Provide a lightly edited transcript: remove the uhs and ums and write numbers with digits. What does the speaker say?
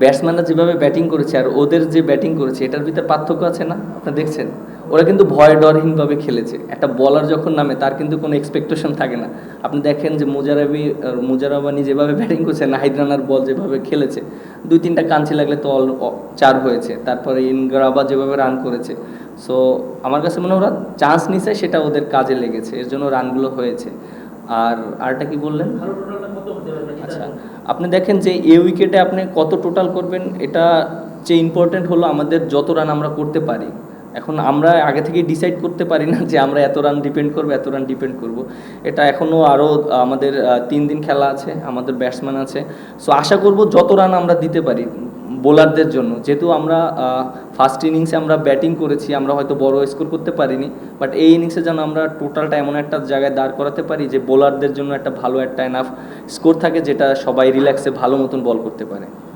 ব্যাটসম্যানরা যেভাবে ব্যাটিং করেছে আর ওদের যে ব্যাটিং করেছে এটার ভিতর পার্থক্য আছে না, আপনি দেখছেন? ওরা কিন্তু ভয় ডরহীনভাবে খেলেছে। একটা বলার যখন নামে তার কিন্তু কোনো এক্সপেকটেশন থাকে না। আপনি দেখেন যে মুজারাবানি যেভাবে ব্যাটিং করছে, নাহিদ রানার বল যেভাবে খেলেছে, 2-3টা কাঞ্চি লাগলে তো চার হয়েছে। তারপরে ইনগ্রাবা যেভাবে রান করেছে, সো আমার কাছে মনে হয় ওরা চান্স নিছে, সেটা ওদের কাজে লেগেছে, এর জন্য রানগুলো হয়েছে। আর আরটা কি বললেন? আচ্ছা, আপনি দেখেন যে এই উইকেটে আপনি কত টোটাল করবেন, এটা যে ইম্পর্টেন্ট হলো আমাদের যত রান আমরা করতে পারি। এখন আমরা আগে থেকে ডিসাইড করতে পারি না যে আমরা এত রান ডিপেন্ড করবো, এত রান ডিপেন্ড করব। এটা এখনও আরও আমাদের 3 দিন খেলা আছে, আমাদের ব্যাটসম্যান আছে। সো আশা করব যত রান আমরা দিতে পারি বোলারদের জন্য, যেহেতু আমরা ফার্স্ট ইনিংসে আমরা ব্যাটিং করেছি, আমরা হয়তো বড় স্কোর করতে পারিনি, বাট এই ইনিংসে যেন আমরা টোটালটা এমন একটা জায়গায় দাঁড় করাতে পারি যে বোলারদের জন্য একটা ভালো একটা এনাফ স্কোর থাকে, যেটা সবাই রিল্যাক্সে ভালো মতন বল করতে পারে।